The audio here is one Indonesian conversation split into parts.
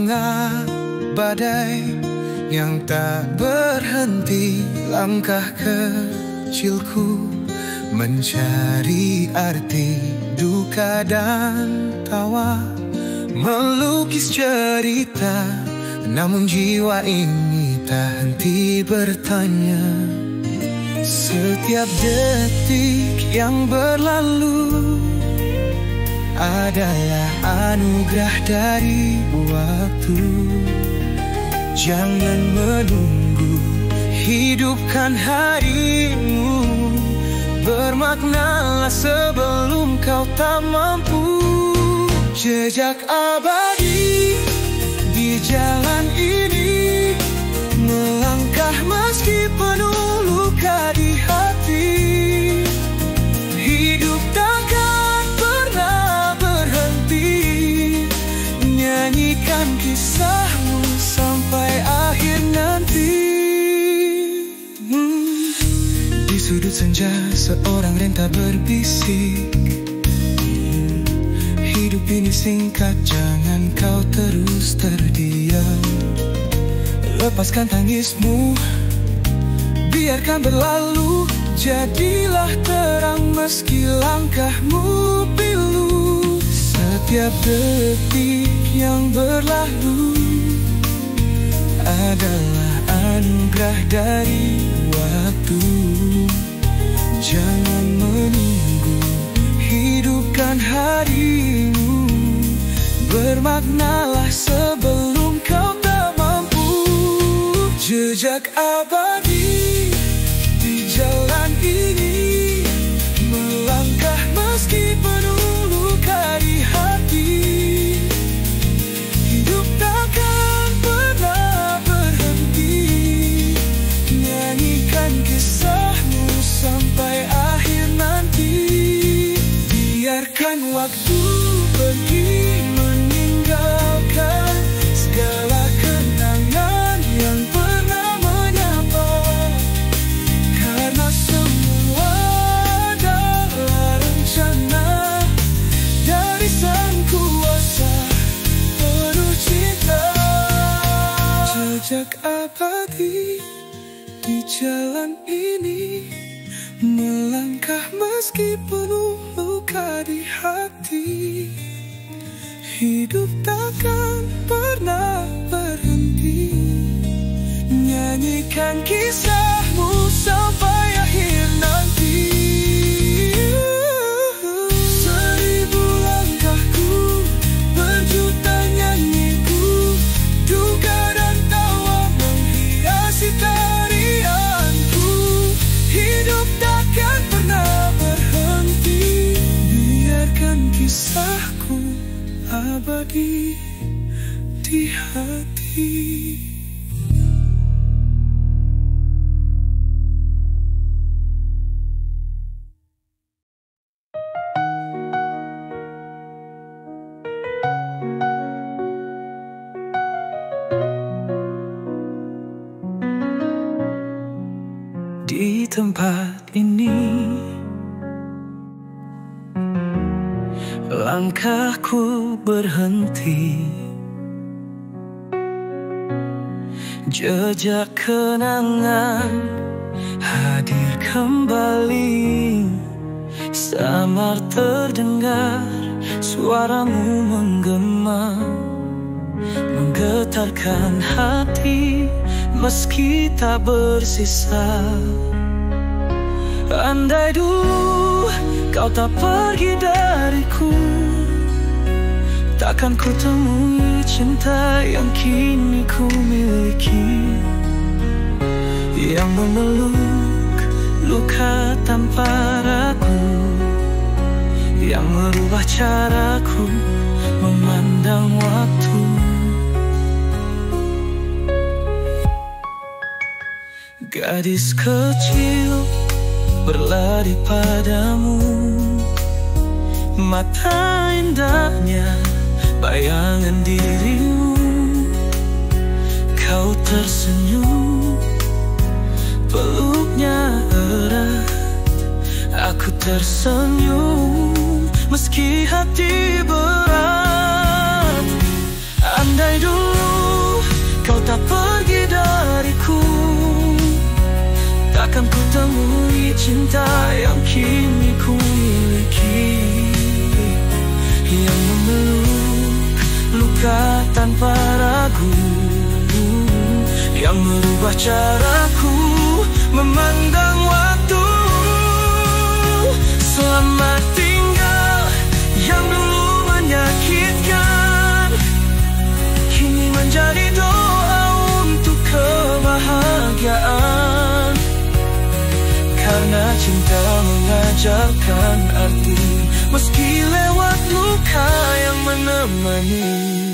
hangat badai yang tak berhenti. Langkah kecilku mencari arti duka dan tawa, melukis cerita, namun jiwa ini tak henti bertanya. Setiap detik yang berlalu adalah anugerah dari waktu. Jangan menunggu, hidupkan harimu. Bermaknalah sebelum kau tak mampu. Jejak abadi di jalan ini, melangkah meski penuh luka di hati. Hidup takkan pernah berhenti, nyanyikan kisahmu sampai akhir nanti. Di sudut senja seorang renta berbisik, hidup ini singkat, jangan kau terus terdiam. Lepaskan tangismu, biarkan berlalu. Jadilah terang meski langkahmu pilu. Setiap detik yang berlalu adalah anugerah dari waktu. Jangan menunggu, hidupkan harimu. Bermaknalah sebelum kau tak mampu. Jejak abadi di jalan ini, melangkah meski penuh luka di hati. Hidup takkan pernah berhenti, nyanyikan kisahmu sampai akhir nanti. Biarkan waktu pergi meninggalkan segala kenangan yang pernah menyapa. Karena semua adalah rencana dari Sang Kuasa penuh cinta. Jejak abadi di jalan ini, melangkah meski penuh luka di hati. Hidup takkan pernah berhenti, nyanyikan kisahmu sampai akhir nanti. Seribu langkahku, berjuta nyanyiku, duka dan tawa menghiasi tarianku. Hidup takkan pernah berhenti, biarkan kisahku abadi di hati. Di tempat ini, langkahku berhenti. Jejak kenangan hadir kembali. Samar terdengar suaramu menggema, menggetarkan hati meski tak bersisa. Andai dulu kau tak pergi dariku, takkan ku temui cinta yang kini ku miliki, yang memeluk luka tanpa ragu, yang merubah caraku memandang waktu. Gadis kecil berlari padamu, mata indahnya bayangan dirimu. Kau tersenyum, peluknya erat. Aku tersenyum meski hati berat. Andai dulu tak pergi dariku, takkan ku temui cinta yang kini ku miliki, yang memeluk luka tanpa ragu, yang merubah caraku memandang waktu. Selamat tinggal yang dulu menyakitkan, kini menjadi doa untuk kebahagiaan. Karena cinta mengajarkan arti, meski lewat luka yang menemani.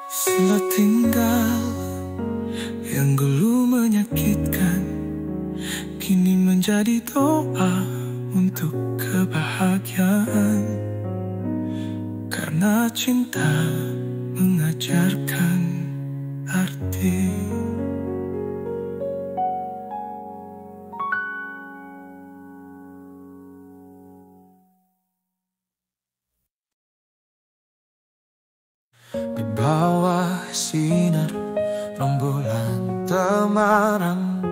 Selamat tinggal yang dulu menyakitkan, kini menjadi doa untuk kebahagiaan. Karena cinta mengajarkan arti. Di bawah sinar rembulan temaram,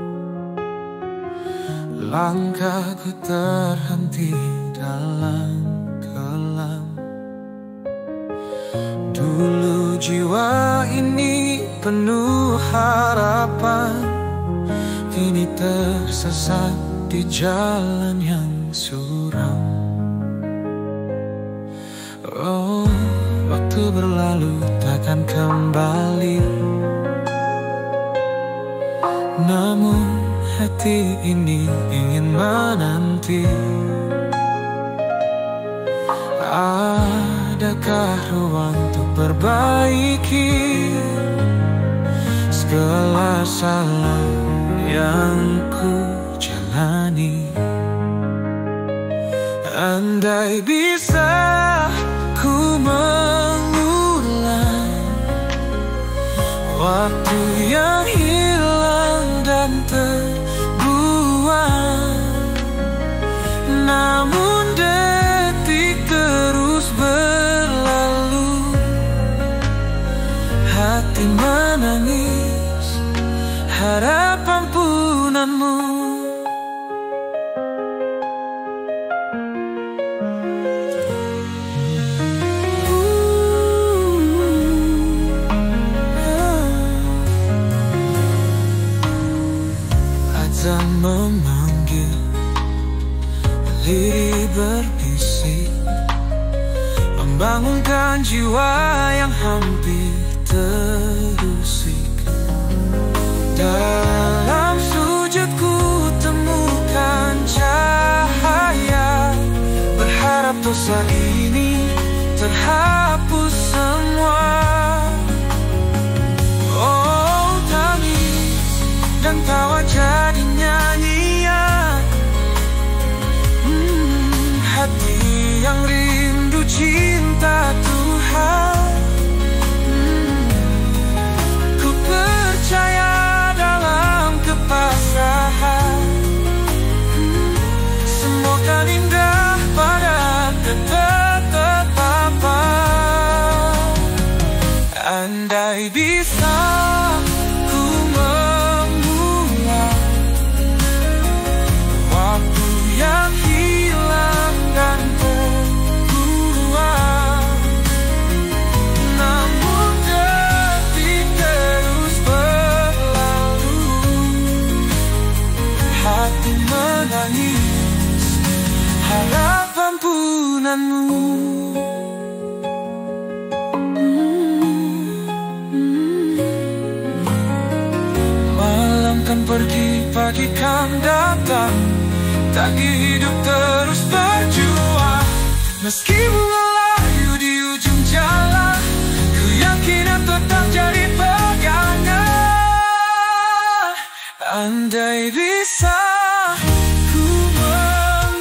langkahku terhenti dalam kelam. Dulu jiwa ini penuh harapan, kini tersesat di jalan yang suram. Oh, waktu berlalu takkan kembali, namun hati ini ingin menanti. Adakah ruang untuk perbaiki segala salah yang ku jalani? Andai bisa ku mengulang waktu yang hilang dan terbuang, namun detik terus berlalu, hati menangis harap ampunanmu. Azan memanggil, lirih berbisik, membangunkan jiwa yang hampir terusik. Dalam sujudku temukan cahaya, berharap dosa ini terhapus semua. Oh, tangis dan tawa jadi nyanyian, hati yang rindu cinta Tuhan. Ku percaya dalam kepasrahan, semua kan indah pada ketetapan. menangis harap ampunanmu. Malam kan pergi, pagi kan datang, tagih hidup terus berjuang. Meski bunga layu di ujung jalan, ku yakin tetap jadi pegangan. Andai bisa ku mengulang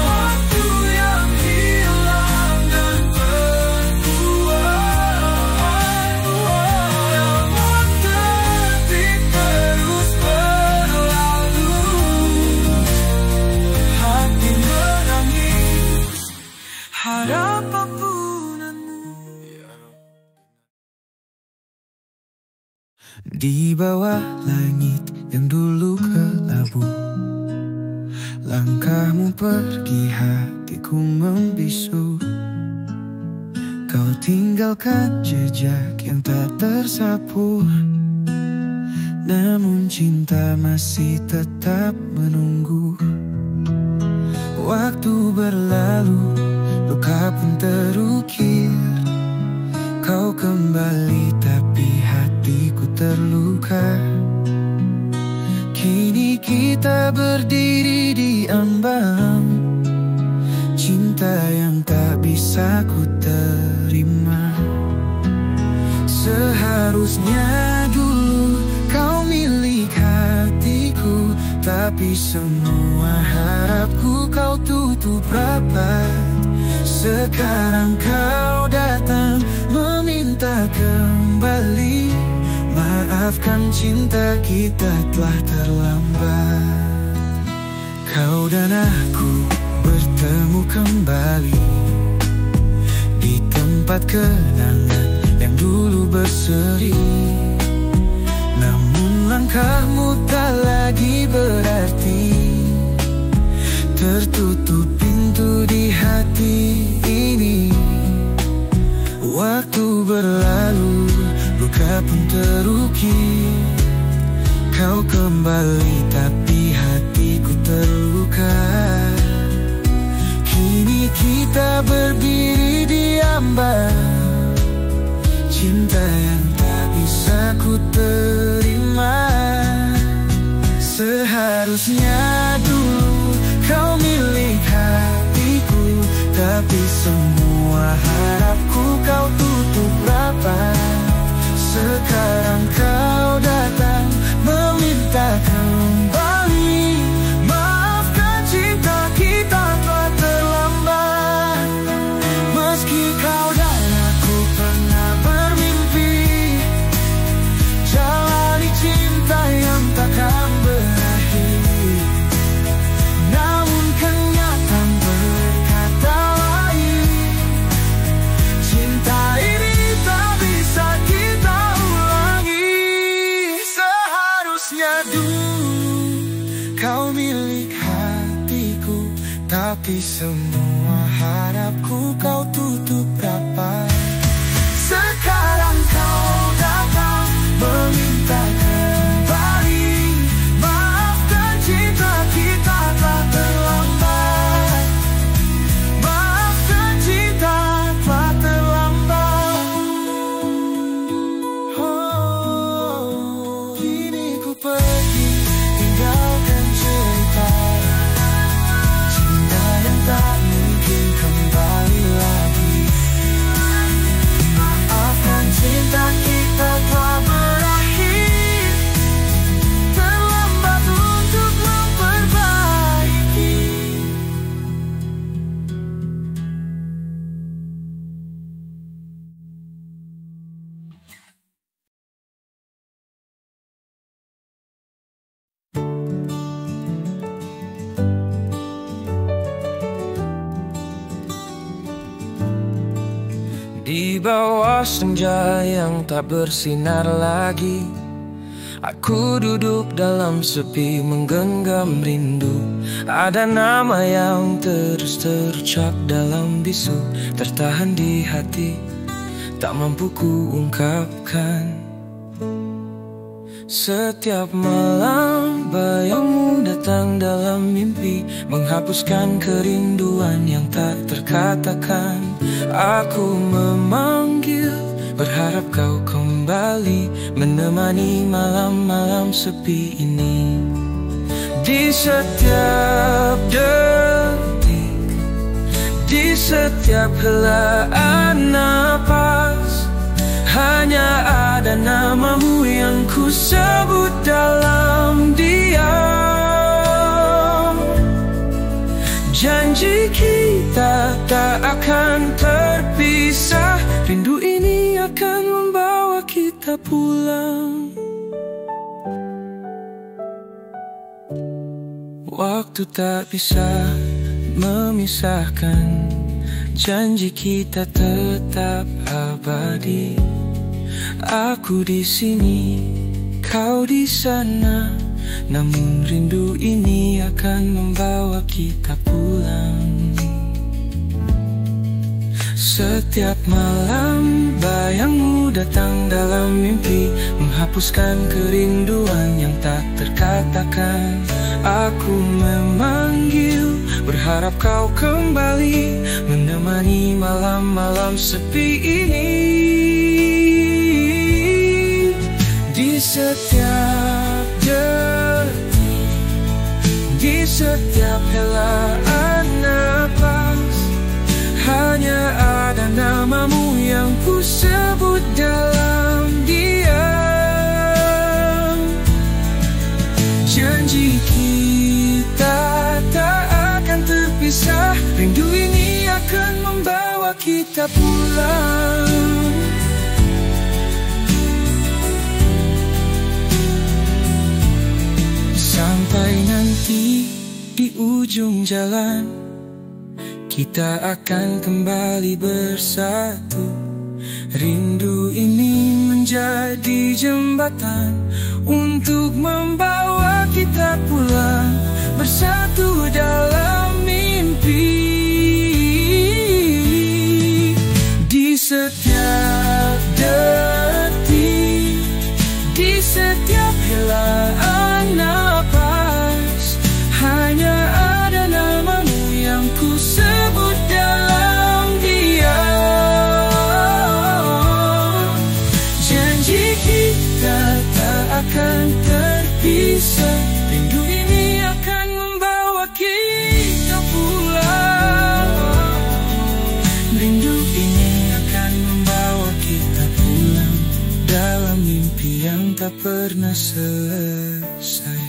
waktu yang hilang dan berbuang, namun detik terus berlalu, hati menangis harap ampunanmu. Di bawah langit yang dulu kelabu, langkahmu pergi, hatiku membisu. Kau tinggalkan jejak yang tak tersapu, namun cinta masih tetap menunggu. Waktu berlalu, luka pun terukir. Kau kembali tapi hatiku terluka. Kini kita berdiri di ambang cinta yang tak bisa ku terima. Seharusnya dulu kau milik hatiku, tapi semua harapku kau tutup rapat. Sekarang kau datang meminta kembali. Maafkan, cinta kita telah terlambat. Kau dan aku bertemu kembali di tempat kenangan yang dulu berseri. Namun langkahmu tak lagi berarti. Tertutup pintu di hati ini. Waktu berlalu, luka pun terukir. Kau kembali tapi hatiku terluka. Kini kita berdiri di ambang cinta yang tak bisa ku terima. Seharusnya dulu kau milik hatiku, tapi semua harapku kau tutup rapat. Sekarang kau datang meminta kembali. Maafkan, cinta kita telah terlambat. Meski kau dan aku pernah bermimpi jalani cinta yang takkan berakhir, namun kenyataan berkata lain. Cinta ini tak bisa kita ulangi. Seharusnya dulu kau milik hatiku, tapi semua harapku kau tutup rapat. Sekarang kau datang meminta kembali. Maafkan, cinta kita telah terlambat. Maafkan, cinta telah terlambat. Oh, kini ku pergi tinggalkan cerita cinta yang tak mungkin kembali lagi. Maafkan, cinta kita telah berakhir. Terlambat untuk memperbaiki. Di bawah senja yang tak bersinar lagi, aku duduk dalam sepi menggenggam rindu. Ada nama yang terus terucap dalam bisu, tertahan di hati, tak mampu ku ungkapkan. Setiap malam bayangmu datang dalam mimpi, menghapuskan kerinduan yang tak terkatakan. Aku memanggil, berharap kau kembali, menemani malam-malam sepi ini. Di setiap detik, di setiap helaan napas, hanya ada namamu yang ku sebut dalam diam. Janji kita tak akan terpisah, rindu ini akan membawa kita pulang. Waktu tak bisa memisahkan, janji kita tetap abadi. Aku di sini, kau di sana, namun rindu ini akan membawa kita pulang. Setiap malam bayangmu datang dalam mimpi, menghapuskan kerinduan yang tak terkatakan. Aku memanggil, berharap kau kembali, menemani malam-malam sepi ini. Di setiap detik, di setiap helaan napas, hanya ada namamu yang ku sebut dalam diam. Janji kita tak akan terpisah, rindu ini akan membawa kita pulang. Sampai nanti di ujung jalan, kita akan kembali bersatu. Rindu ini menjadi jembatan untuk membawa kita pulang, bersatu dalam mimpi. Di setiap detik, di setiap helaan napas, hanya ada namamu yang ku sebut dalam diam. Janji kita tak akan terpisah, rindu ini akan membawa kita pulang. Rindu ini akan membawa kita pulang, dalam mimpi yang tak pernah selesai.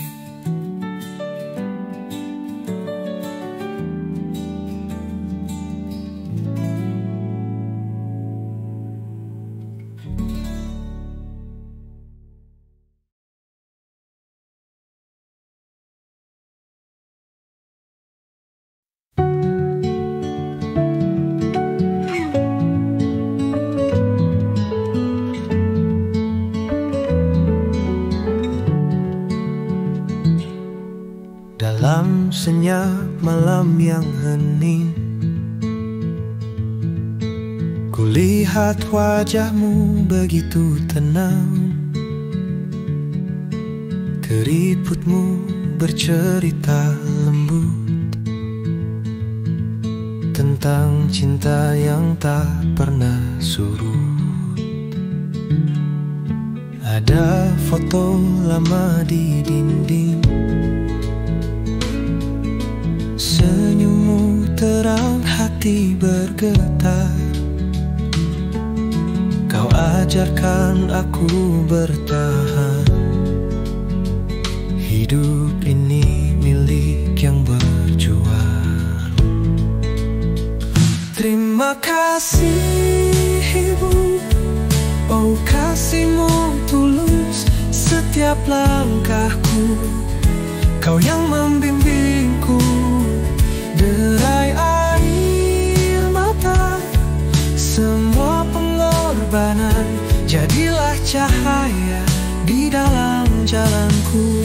Dalam senyap malam yang hening, kulihat wajahmu begitu tenang. Keriputmu bercerita lembut tentang cinta yang tak pernah surut. Ada foto lama di dinding, senyummu terang hati bergetar. Kau ajarkan aku bertahan, hidup ini milik yang berjuang. Terima kasih ibu, oh kasihmu tulus setiap langkahku. Kau yang membimbingku, derai air mata, semua pengorbanan jadilah cahaya di dalam jalanku.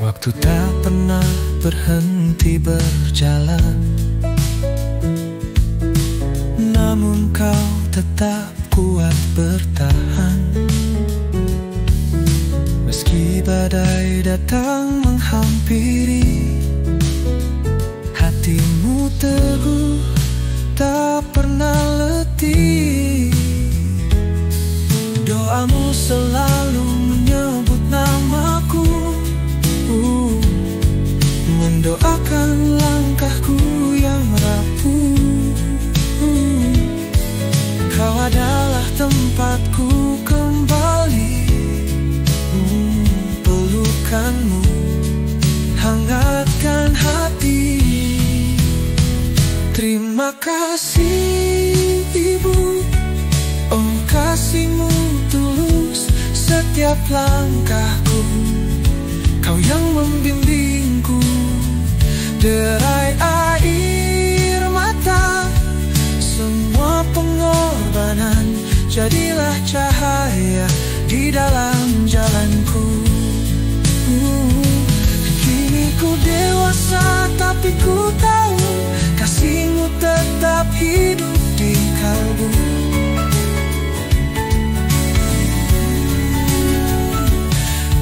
Waktu tak pernah berhenti berjalan, namun kau tetap kuat bertahan. Meski badai datang menghampiri, hatimu teguh, tak pernah letih. Doamu selalu menyebut namaku, mendoakan langkahku yang rapuh. Kau adalah tempatku kembali, pelukanmu hangatkan hati. Terima kasih Ibu, oh kasihmu tulus setiap langkahku. Kau yang membimbingku, derai air mata, semua pengorbanan jadilah cahaya di dalam jalanku. Kini ku dewasa tapi ku tahu kasihmu tetap hidup di kalbu.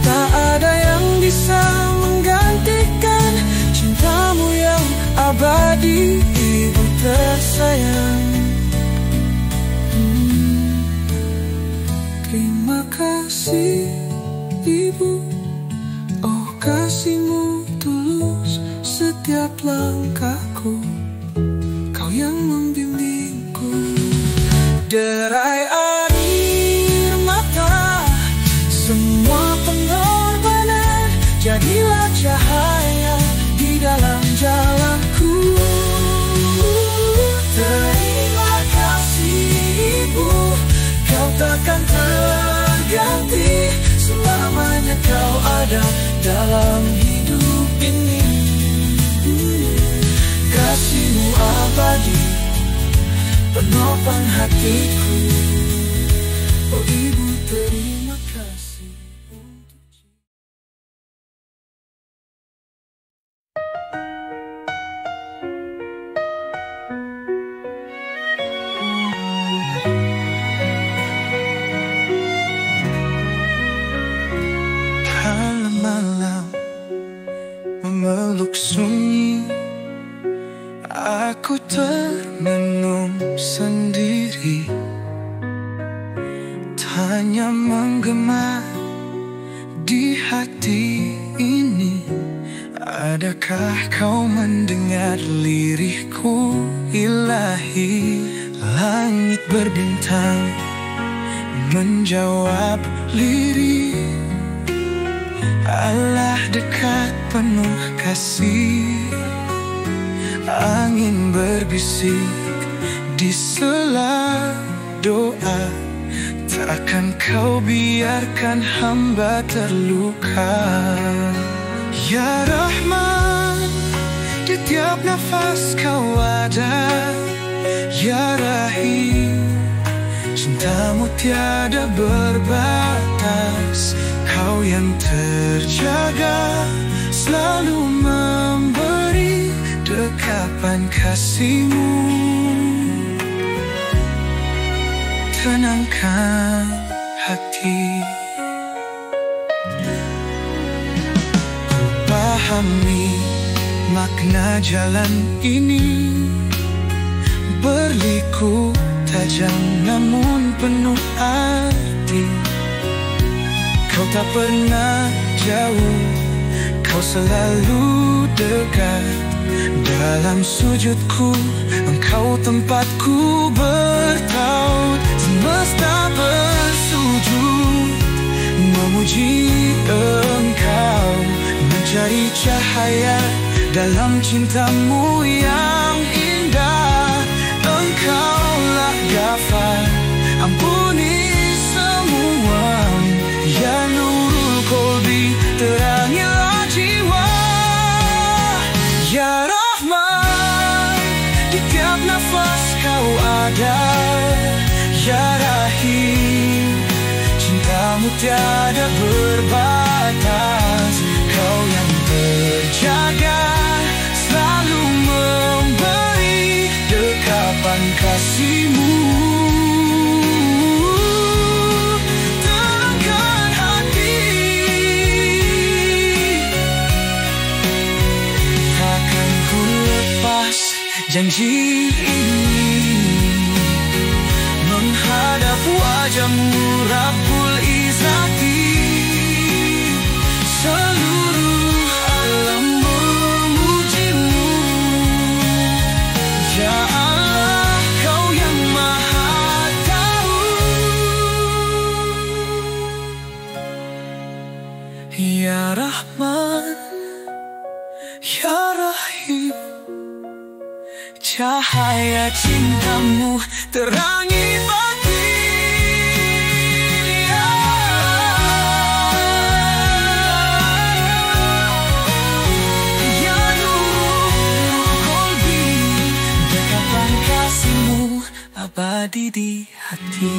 Tak ada yang bisa menggantikan cintamu yang abadi, Ibu tersayang. Terima kasih Ibu, oh kasihmu tulus setiap langkahku. Kau yang membimbingku, derai air mata, semua pengorbanan jadilah cahaya di dalam jalanku. Terima kasih Ibu, kau takkan terganti, selamanya kau ada dalam hidup ini. Kasihmu abadi, penopang hatiku. Oh Ibu, terima kasih untuk kala malam memeluk sunyi, aku termenung sendiri, tanya menggema di hati ini. Adakah kau mendengar lirihku ilahi? Langit berbintang menjawab lirih, Allah dekat penuh kasih. Angin berbisik di sela doa, takkan kau biarkan hamba terluka. Ya Rahman, di tiap nafas kau ada. Ya Rahim, cintamu tiada berbatas. Kau yang terjaga, selalu memberi dekapan kasihmu. Tenangkan hati, pahami makna jalan ini. Berliku tajam namun penuh arti. Kau tak pernah jauh, kau selalu dekat. Dalam sujudku, engkau tempatku bertaut. Semesta bersujud memuji engkau, mencari cahaya dalam cintamu yang indah. Engkaulah Ghafar, ampuni semua. Ya Nurul Qalbi, terangilah jiwa. Ya Rahman, di tiap nafas kau ada. Ya Rahim, cintamu tiada berbatas. Kau yang terjaga, selalu memberi dekapan kasihmu. janji ini menghadap wajahmu Rabbul Izzati. Seluruh alam memujimu, ya Allah, Kau yang Maha Tahu. Ya Rahman, Ya Rahim, cahaya cintamu terangi batin, ya. Ya Nur Qalbi, dekatan kasihmu abadi di hati.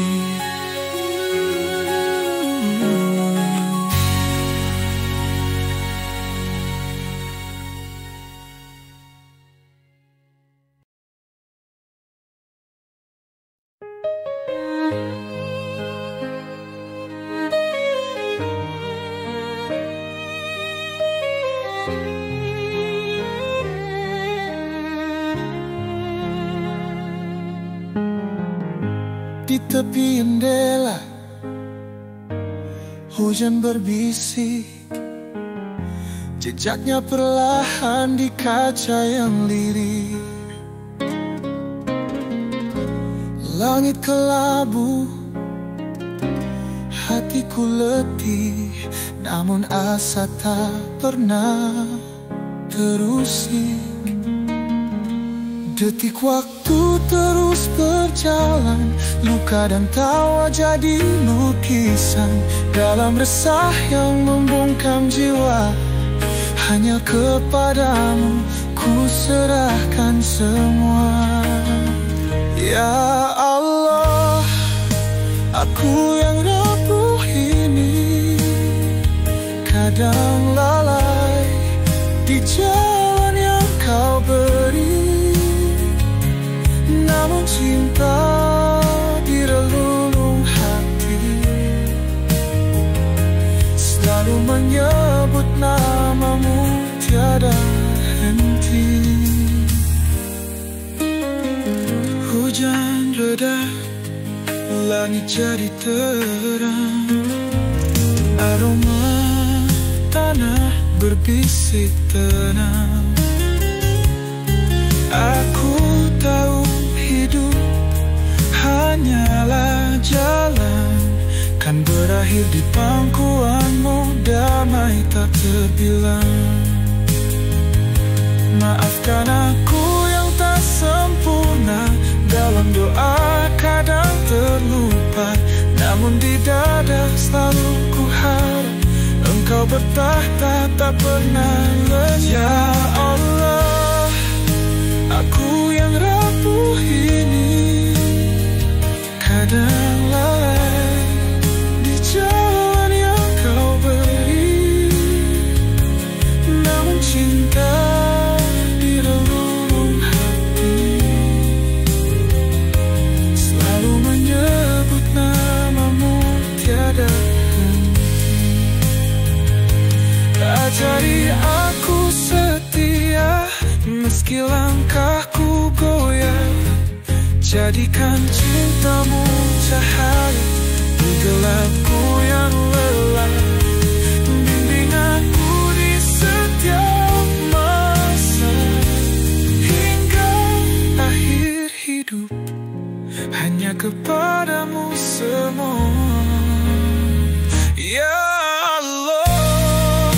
Di tepi jendela, hujan berbisik, jejaknya perlahan di kaca yang lirik. Langit kelabu, hatiku letih, namun asa tak pernah terusik. Detik waktu terus berjalan, luka dan tawa jadi lukisan. Dalam resah yang membungkam jiwa, hanya kepadamu ku serahkan semua. Ya Allah, aku yang rapuh ini kadang lalai di jalan yang Kau beri. Namun cinta di relung hati selalu menyebut namamu tiada henti. Hujan reda, langit jadi terang, aroma tanah berbisik tenang. Aku tahu hidup hanyalah jalan, kan berakhir di pangkuanmu, damai tak terbilang. Maafkan aku yang tak sempurna, dalam doa kadang terlupa, namun di dada selalu ku harap Engkau bertahta tak pernah lenyap. Ya Allah, aku yang rapuh ini kadang lalai di jalan yang Kau beri. Namun cinta di relung hati selalu menyebut namamu tiada henti. Ajari aku setia meski langkahku goyah, jadikan cintamu cahaya di gelapku yang lelah. Bimbing aku di setiap masa hingga akhir hidup, hanya kepadamu semua. Ya Allah,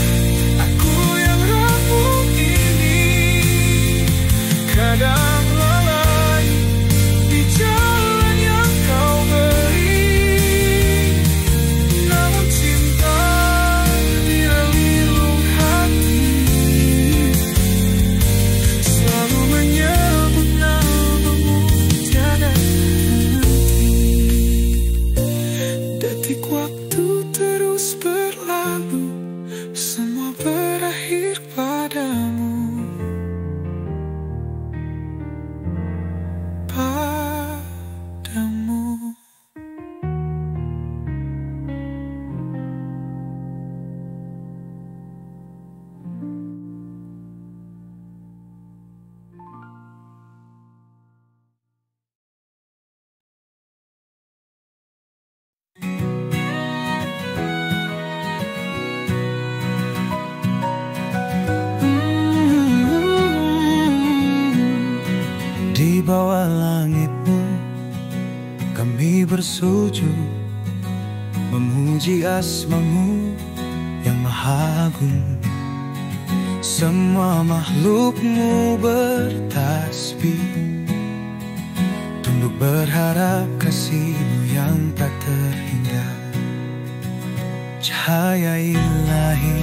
aku yang rapuh ini kadang lalai di jalan yang Kau beri. Namun cinta di relung hati selalu menyebut namamu tiada henti. bersujud memuji asma-Mu yang maha agung. Semua makhluk-Mu bertasbih, tunduk berharap kasih-Mu yang tak terhingga. Cahaya ilahi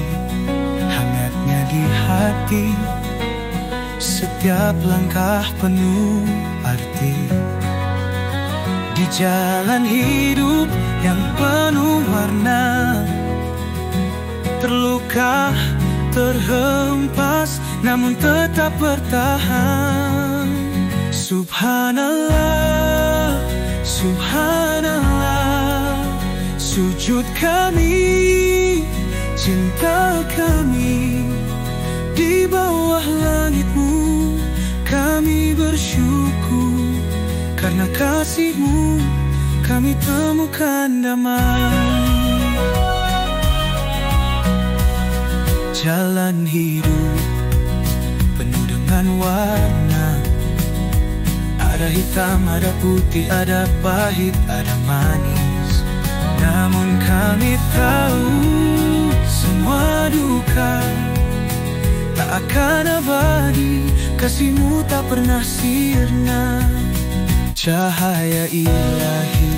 hangatnya di hati, setiap langkah penuh arti. Di jalan hidup yang penuh warna, terluka, terhempas, namun tetap bertahan. Subhanallah, Subhanallah, sujud kami, cinta kami, di bawah langit-Mu kami bersyukur. Karena kasih-Mu kami temukan damai. Jalan hidup penuh dengan warna, ada hitam, ada putih, ada pahit, ada manis. Namun kami tahu semua duka tak akan abadi, kasih-Mu tak pernah sirna. Cahaya ilahi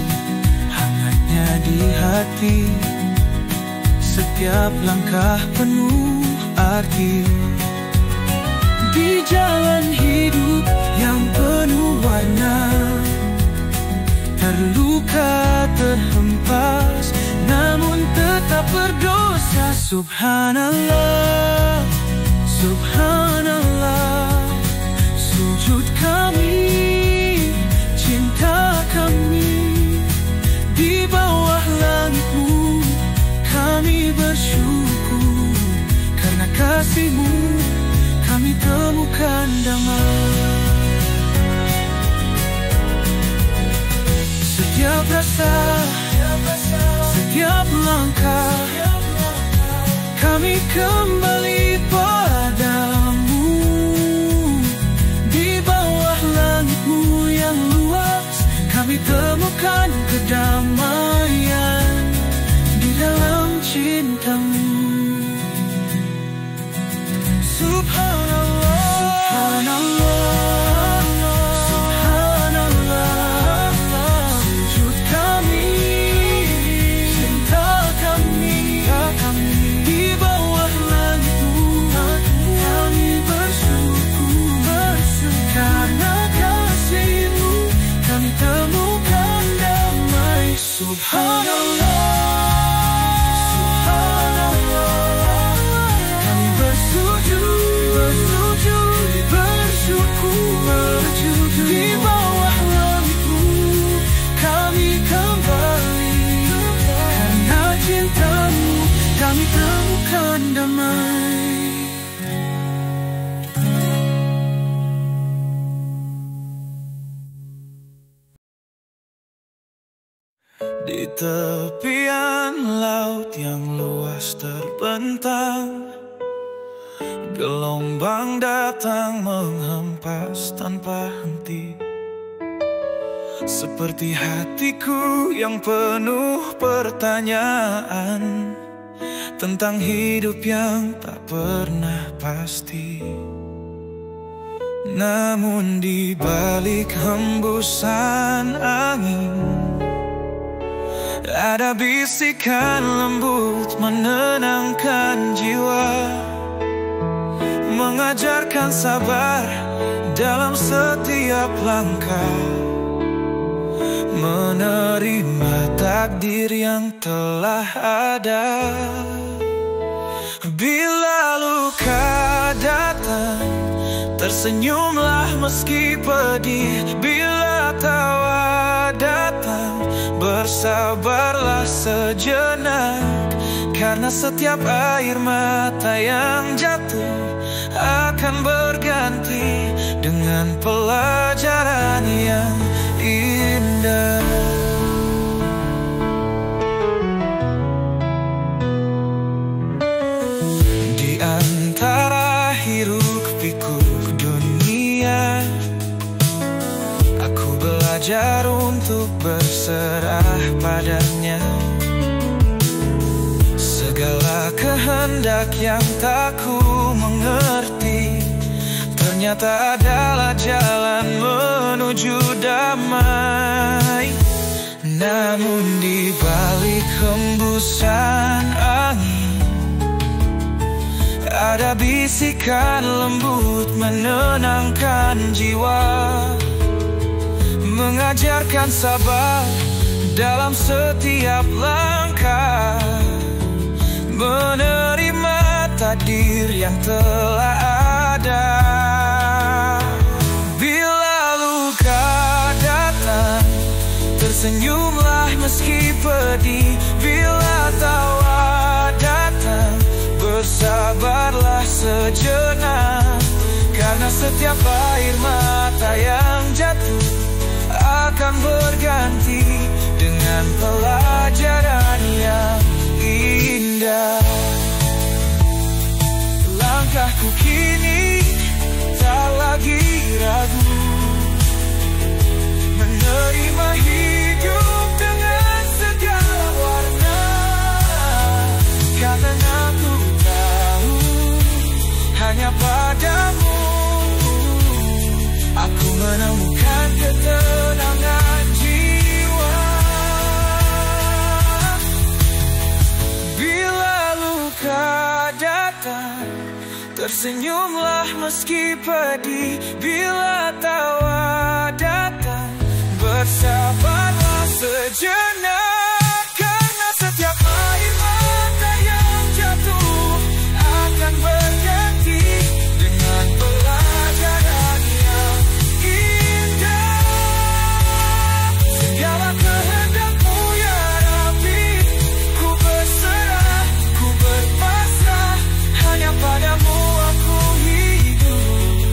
hangatnya di hati, setiap langkah penuh arti. Di jalan hidup yang penuh warna, terluka, terhempas, namun tetap berdosa. Subhanallah, Subhanallah, sujud kami, cinta kami, di bawah langit-Mu kami bersyukur. Karena kasih-Mu kami temukan damai. Setiap rasa, setiap langkah, kami kembali padamu. Di bawah langit-Mu yang luas, kami temukan kedamaian di dalam cinta-Mu. Subhanallah, Subhanallah, Subhanallah, sujud kami, cinta kami, di bawah langit-Mu kami bersyukur. Karena kasih-Mu kami temukan damai. Subhanallah, di bawah langit-Mu kami kembali. Karena cinta-Mu kami temukan damai. Di tepian laut yang luas terbentang, gelombang datang menghempas tanpa henti. Seperti hatiku yang penuh pertanyaan tentang hidup yang tak pernah pasti. Namun di balik hembusan angin, ada bisikan lembut menenangkan jiwa, mengajarkan sabar dalam setiap langkah, menerima takdir yang telah ada. Bila luka datang, tersenyumlah meski pedih. Bila tawa datang, bersabarlah sejenak. Karena setiap air mata yang jatuh akan berganti dengan pelajaran yang indah. Di antara hiruk pikuk dunia, aku belajar untuk berserah kehendak yang tak ku mengerti, ternyata adalah jalan menuju damai. Namun di balik hembusan angin, ada bisikan lembut menenangkan jiwa, mengajarkan sabar dalam setiap langkah, menerima takdir yang telah ada. Bila luka datang, tersenyumlah meski pedih. Bila tawa datang, bersabarlah sejenak, karena setiap air mata yang jatuh akan berganti dengan pelajaran yang indah. Langkahku kini tak lagi ragu, menerima hidup dengan segala warna, karena aku tahu hanya padamu aku menemukan ketenangan jiwa. Bila luka datang, tersenyumlah meski pedih. Bila tawa datang, bersabarlah sejenak, karena setiap air mata yang jatuh akan berganti dengan pelajaran yang indah. Segala kehendakmu ya Rabbi, ku berserah, ku berpasrah, hanya padamu aku hidup,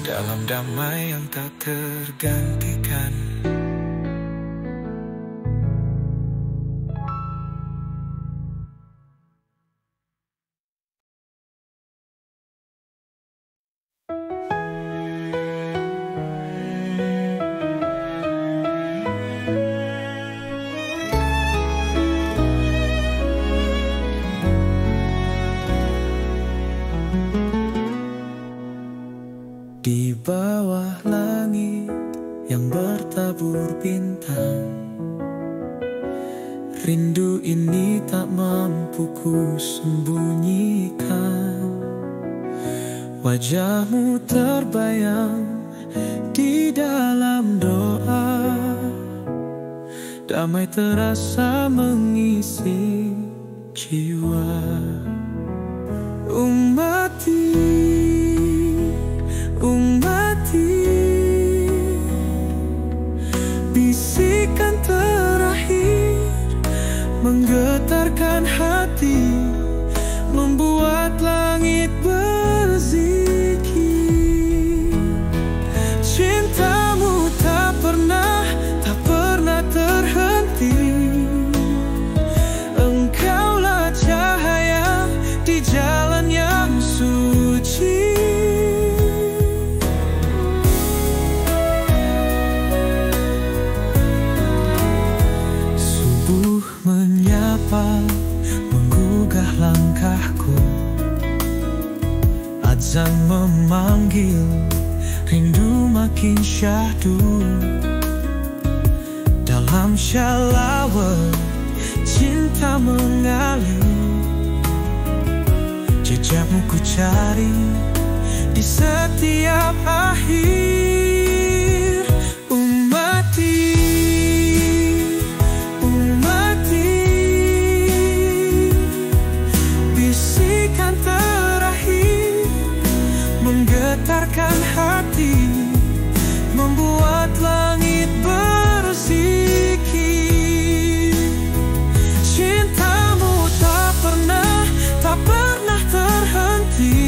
dalam damai yang tak tergantikan. Di bawah langit yang bertabur bintang, rindu ini tak mampu ku sembunyikan. Wajahmu terbayang di dalam doa, damai terasa mengisi jiwa. Ummati, bisikan terakhir menggetarkan hati, membuat langit berzikir. Cintamu tak pernah terhenti. Engkaulah cahaya di jalan yang suci. Menggugah langkahku, azan memanggil, rindu makin syahdu. Dalam syalawat cinta mengalir, jejakmu ku cari di setiap akhir. Ummati, bisikan terakhir menggetarkan hati, membuat langit berzikir. Cintamu tak pernah terhenti.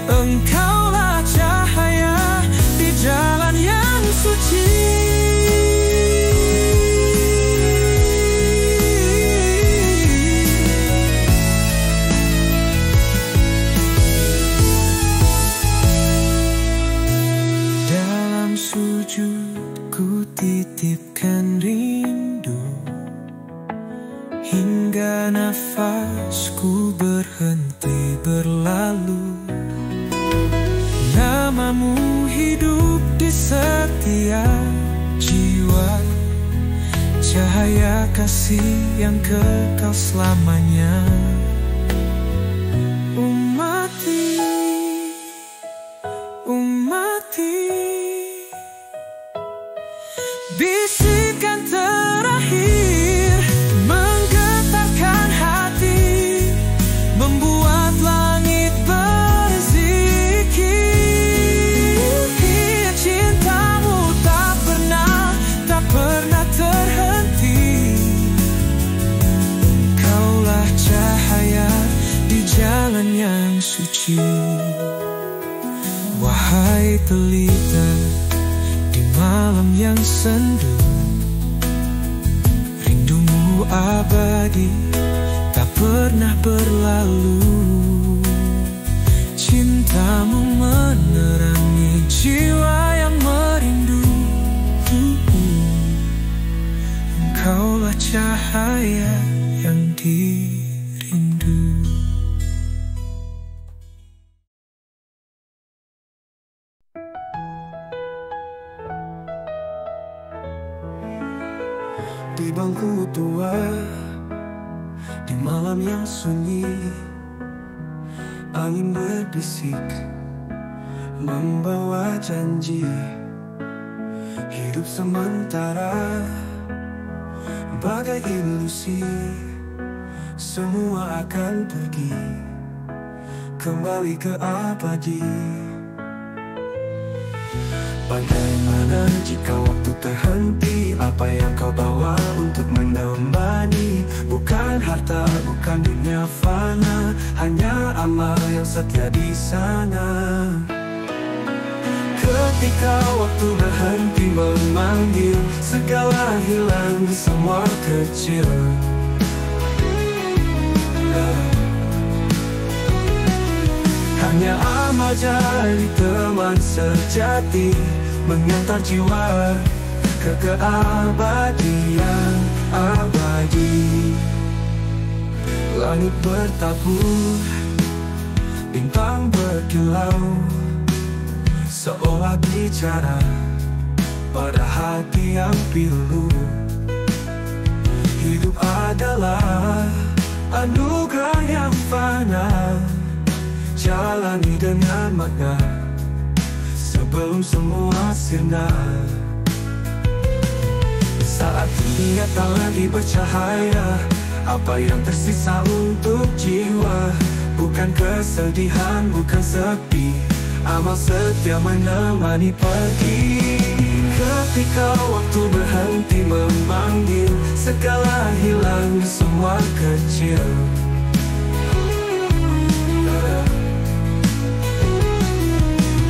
Engkaulah cahaya di jalan yang suci. Sujud ku titipkan rindu, hingga nafasku berhenti berlalu. Namamu hidup di setiap jiwa, cahaya kasih yang kekal selamanya. Ummati, ummati, bisikan terakhir menggetarkan hati, membuat langit berzikir. Cintamu tak pernah terhenti. Engkaulah cahaya di jalan yang suci. Wahai pelita di malam yang sendu, rindumu abadi tak pernah berlalu. Cintamu menerangi jiwa yang merindu. Engkaulah cahaya yang dirindu. Di bangku tua, di malam yang sunyi, angin berbisik membawa janji. Hidup sementara bagai ilusi, semua akan pergi kembali ke abadi. Bagaimana jika waktu terhenti? Apa yang kau bawa untuk menemani? Bukan harta, bukan dunia fana, hanya amal yang setia di sana. Ketika waktu berhenti memanggil, segala hilang, semua kecil. Hanya amal jadi teman sejati, mengantar jiwa ke keabadian abadi. Langit bertabur, bintang berkilau, seolah bicara pada hati yang pilu. Hidup adalah anugerah yang fana, jalani dengan makna sebelum semua sirna. Saat dunia tak lagi bercahaya, apa yang tersisa untuk jiwa? Bukan kesedihan, bukan sepi, amal setia menemani pergi. Ketika waktu berhenti memanggil, segala hilang, semua kecil.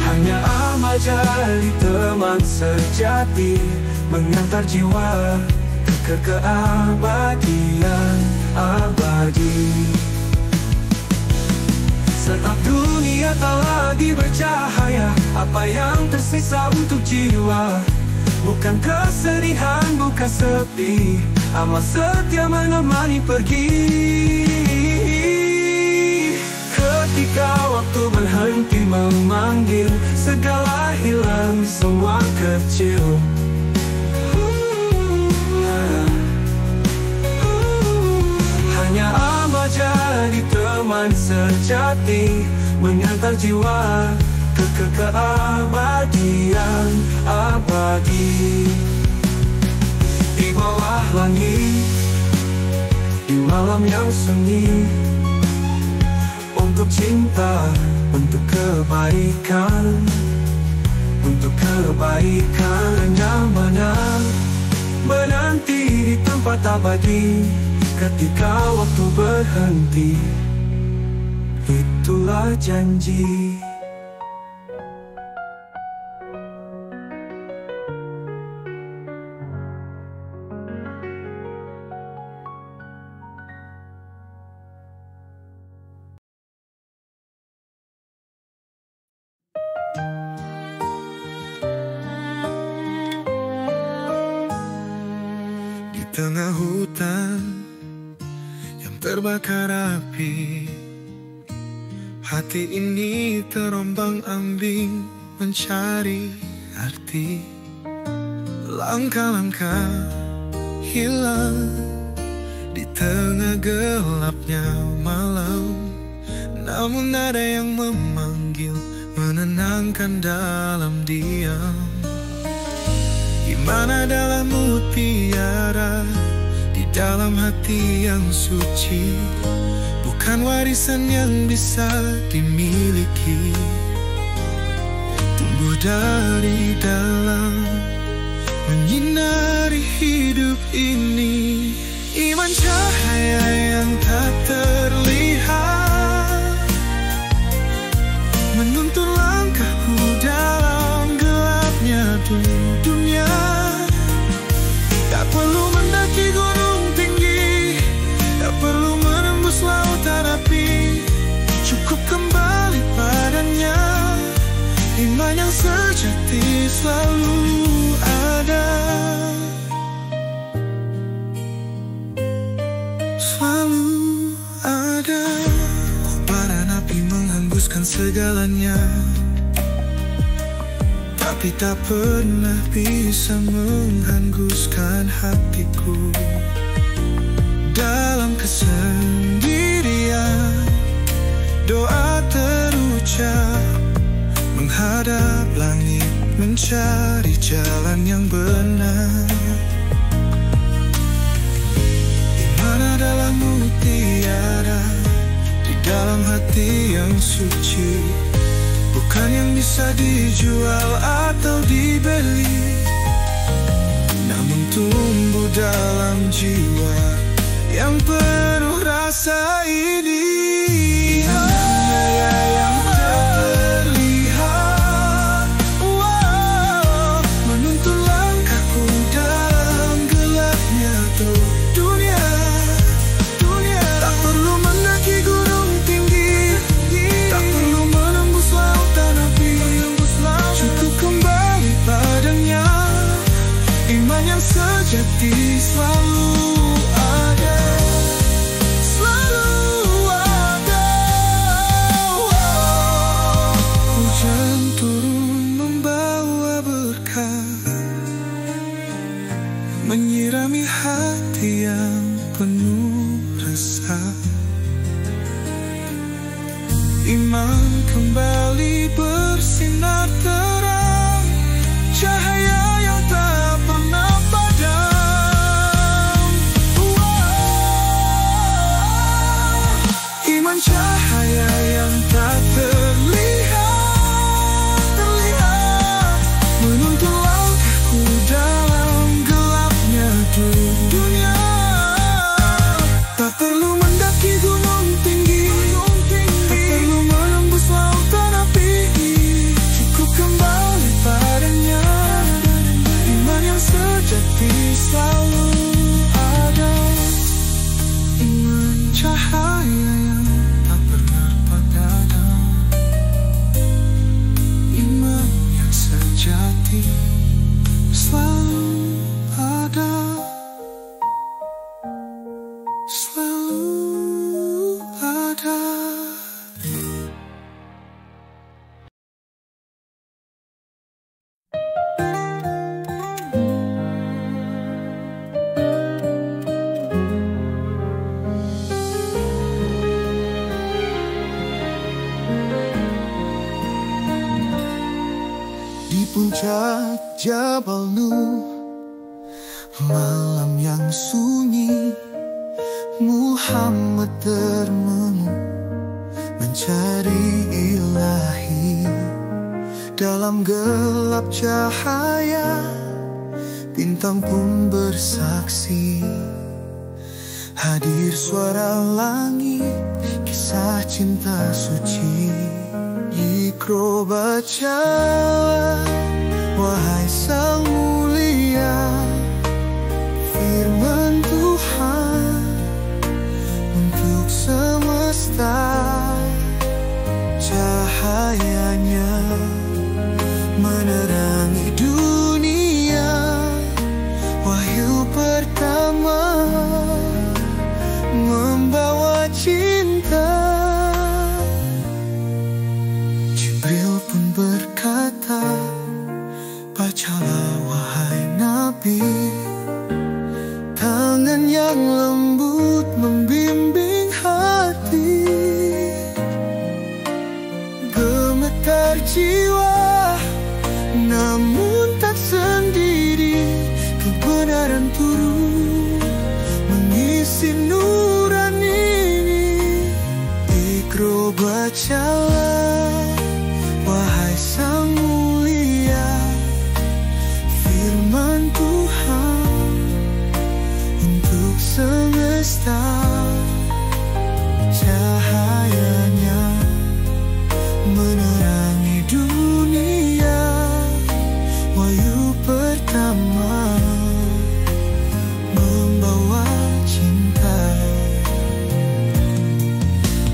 Hanya amal jadi teman sejati, mengantar jiwa ke keabadian abadi. Saat dunia tak lagi bercahaya, apa yang tersisa untuk jiwa? Bukan kesedihan, bukan sepi, amal setia menemani pergi. Ketika waktu berhenti memanggil, segala hilang, semua kecil. Hanya amal jadi teman sejati, mengantar jiwa ke keabadian abadi. Di bawah langit, di malam yang sunyi, untuk cinta, untuk kebaikan, untuk kebaikan yang mana menanti di tempat abadi. Ketika waktu berhenti, itulah janji. Di tengah hutan, terbakar api. Hati ini terombang-ambing mencari arti. Langkah-langkah hilang di tengah gelapnya malam. Namun ada yang memanggil, menenangkan dalam diam. Gimana dalam mutiara di dalam hati yang suci, bukan warisan yang bisa dimiliki. Tumbuh dari dalam, menyinari hidup ini. Iman cahaya yang tak terlihat, menuntun langkahku dalam gelapnya dunia. Tak perlu mendaki gunung tinggi, tak perlu menembus lautan api. Cukup kembali padanya, iman yang sejati selalu ada. Selalu ada. Kobaran api menghanguskan segalanya, tapi tak pernah bisa menghanguskan hatiku. Dalam kesendirian, doa terucap, menghadap langit, mencari jalan yang benar. Iman adalah mutiara di dalam hati yang suci, bukan yang bisa dijual atau dibeli, namun tumbuh dalam jiwa yang penuh rasa ini. Yang terlihat, menuntun langkahku dalam gelapnya dunia. Tak perlu mendaki gunung tinggi, tak perlu menembus lautan api. Cukup kembali padanya, iman yang sejati selalu ada. Selalu ada. Hujan turun membawa berkah, menyirami hati yang penuh resah. Iman kembali bersinar terang, cahaya yang tak pernah padam. Iman cahaya yang tak terlihat, menuntun langkahku dalam gelapnya dunia. Tak perlu mendaki gunung tinggi, tak perlu menembus lautan api. Cukup kembali padanya, iman yang sejati selalu ada. Iman cahaya yang tak pernah padam, iman yang sejati selalu ada. Selalu ada. Di puncak Jabal Nur, malam yang sunyi, Muhammad termenung mencari ilahi. Dalam gelap cahaya, bintang pun bersaksi. Hadir suara langit, kisah cinta suci. Iqra bacalah, wahai sang mulia, firman Tuhan untuk semesta. Cahayanya menerangi dunia, wahyu pertama membawa cinta. Jibril pun berkata, bacalah wahai Nabi, tangan yang lembut membimbing hati, gemetar jiwa namun tak sendiri, kebenaran turun mengisi nurani ini. Iqra bacalah wahai Sang Mulia, firman Tuhan untuk semesta. Cahayanya menerangi dunia, wahyu pertama membawa cinta.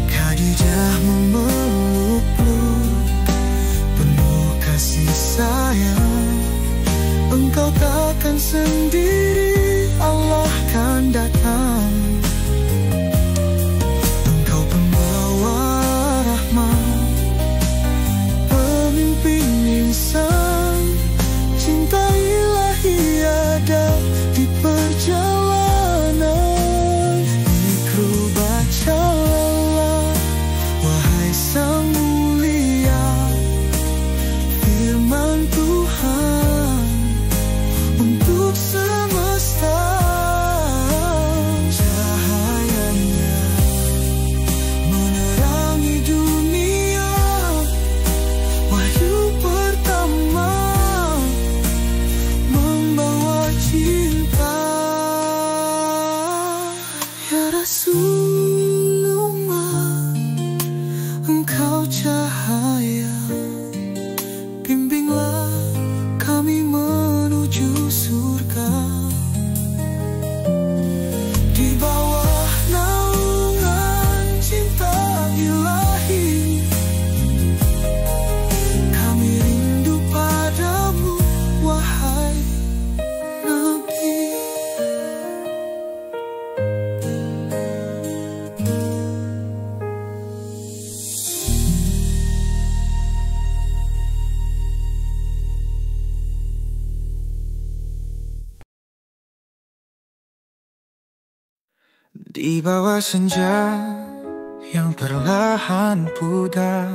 Khadijah memelukmu penuh kasih sayang, engkau takkan sendiri, Allah kan datang. Engkau pembawa rahmat, pemimpin insan, cinta ilahi ada di perjalanan. Iqra bacalah wahai Sang Mulia, firman Tuhan untuk semesta. Cahayanya menerangi dunia, wahyu pertama membawa cinta. Ya Rasulullah, engkau cahaya, bimbinglah kami menuju surga. Di bawah naungan cinta ilahi, kami rindu padamu wahai Nabi. Di bawah senja yang perlahan pudar,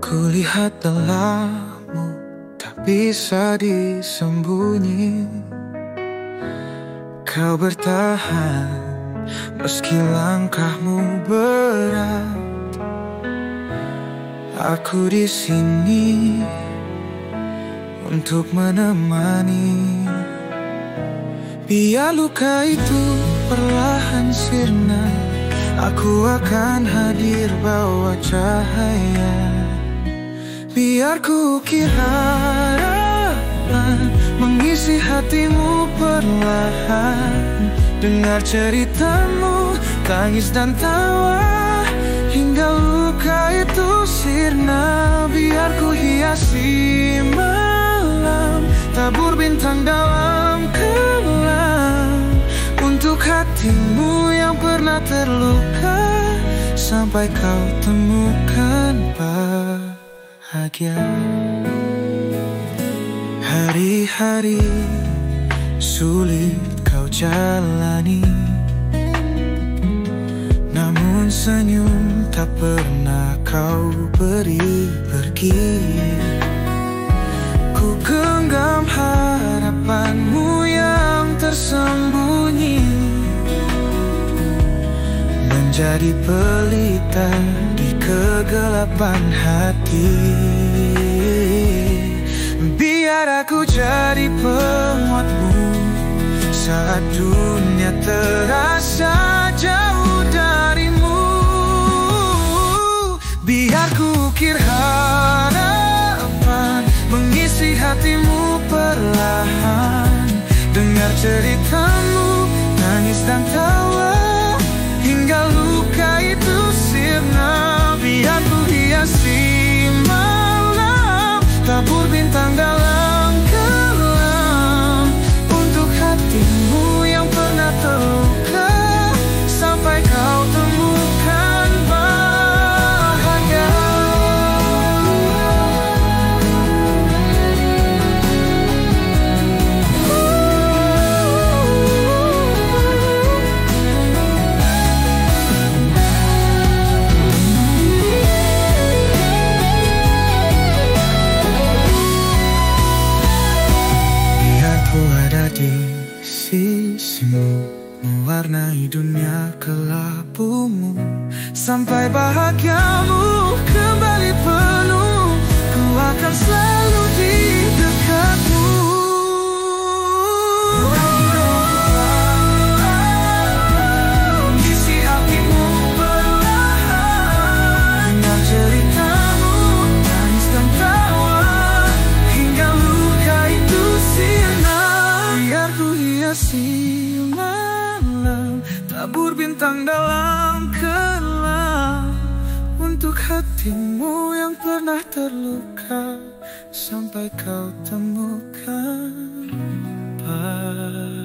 kulihat lelahmu tak bisa disembunyi. Kau bertahan meski langkahmu berat. Aku di sini untuk menemani. Biar luka itu perlahan sirna, aku akan hadir bawa cahaya. Biar ku ukir harapan mengisi hatimu perlahan. Dengar ceritamu, tangis dan tawa, hingga luka itu sirna. Biar ku hiasi malam, tabur bintang dalam kelam, untuk hatimu yang pernah terluka, sampai kau temukan bahagia. Hari-hari sulit kau jalani, namun senyum tak pernah kau beri pergi. Ku genggam harapanmu yang tersembunyi, menjadi pelita di kegelapan hati. Biar aku jadi penguatmu saat dunia terasa jauh darimu. Biar ku ukir harapan mengisi hatimu perlahan. Dengar ceritamu, tangis dan tawa, hingga luka itu sirna. Biar ku hiasi malam, tabur bintang dalam kelam, untuk hatimu yang pernah terluka, di sisimu, mewarnai dunia kelabumu, sampai bahagiamu kembali penuh. Ku akan selalu di dekatmu. Isi hatimu perlahan, dengar ceritamu, tangis dan tawa, hingga luka itu sirna. Biar ku hiasi malam, tabur bintang dalam kelam, untuk hatimu yang pernah terluka, sampai kau temukan bahagia.